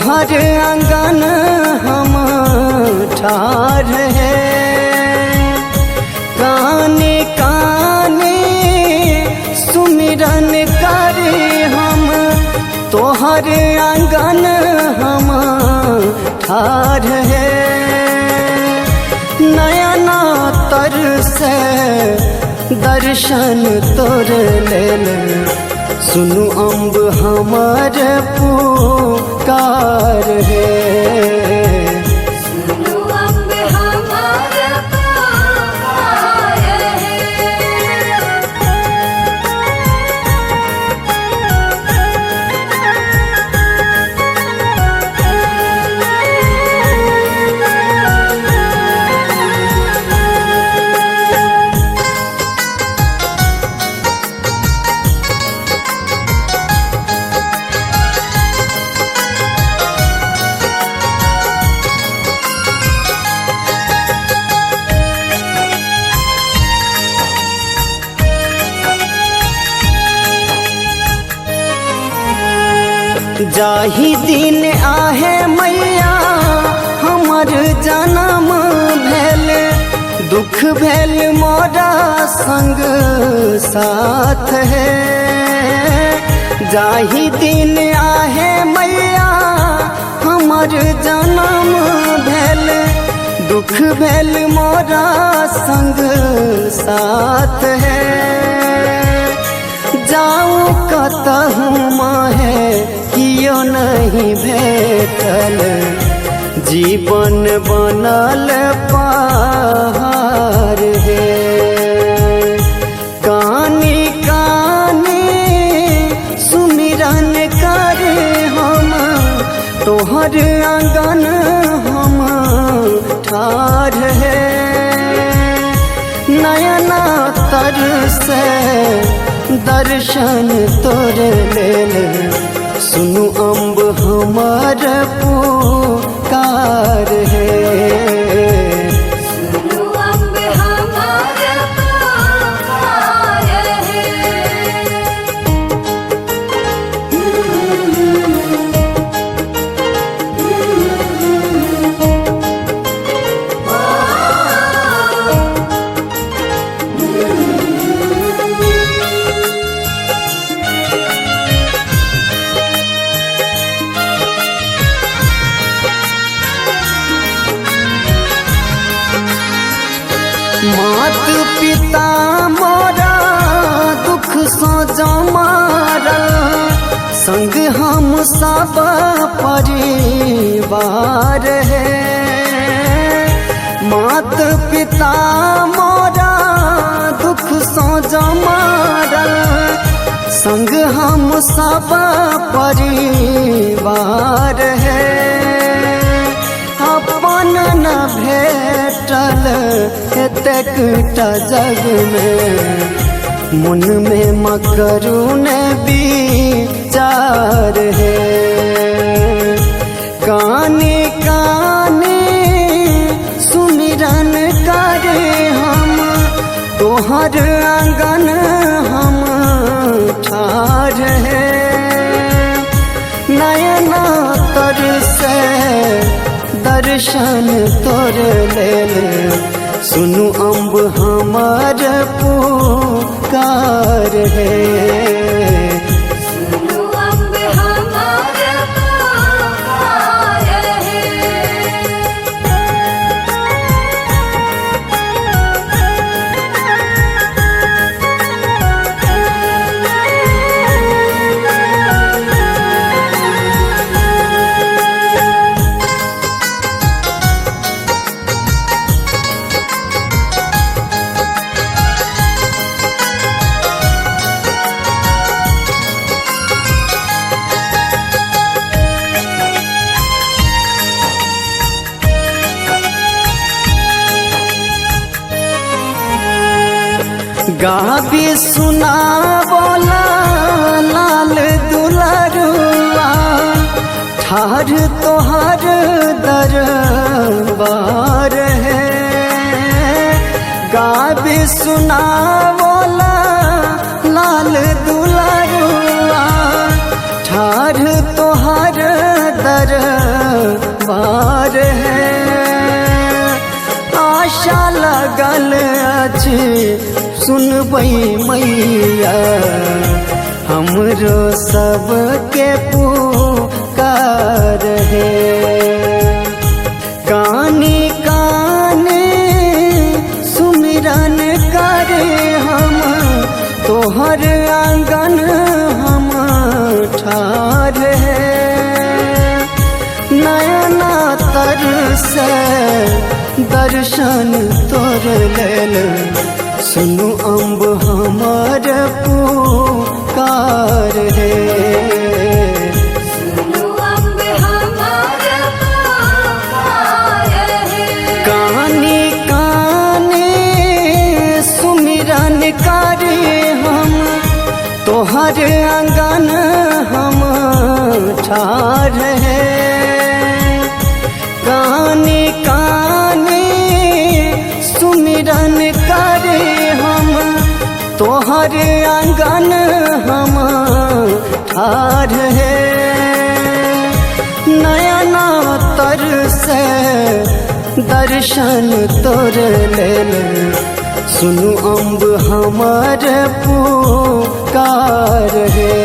तोहर आंगन हम ठार है। काने काने सुमिरन करे हम, तोहर आंगन हम ठार है। नयना तर से दर्शन तोर लेल, सुनु अम्ब हमार पुकार है। सुनु अम्ब हमार पुकार जाही दिन आहे मैया हमर जन्म भेल, दुख भेल मोरा संग साथ है। जाही दिन आहे मैया हमर जन्म भेल, दुख भेल मोरा संग साथ है। जाऊँ कतहूँ माहे कियो नहीं भेटल, जीवन बनल पहाड़ है। कानी कानी सुमिरन करे हम, तोहर आंगन हम ठार है। नयना तर से दर्शन तोर लेल, सुनु अम्ब हमार पुकार है। सुनु अम्ब हमार पुकार मात पिता मोरा दुख सो जमारल, संग हम सब परिवार है। मात पिता मोरा दुख सो जमारल, संग हम सब परिवार है। अपन न भेटल एतेकटा जग में, मन में मकरून विचार है। काने काने सुमिरन करे हम, तोहर आंगन हम ठार है। नयना तर से दर्शन तोर लेल, सुनु अम्ब हमार पुकार है। सुनु अम्ब हमार पुकार गाबी सुना बोला लाल दुलरुआ, ठार तोहर दरबार है। गाबी सुना बोला लाल दुलरुआ, ठार तोहर दरबार सुनबई मैया हमरो सबके पुकार है। कानी काने सुमिरन करे हम तोहर आंगन हम ठार है। नयना तर से दर्शन तोर लेल सुनु अम्ब हमार पुकार है। सुनु अम्ब हमार पुकार है। कानी काने सुमिरन करे हम तोहर आंगन हम ठार है। कानी काने सुमिरन करे हम तोहर आंगन हम ठार है। नयना तर से दर्शन तोर लेल सुनु अम्ब हमार पुकार है।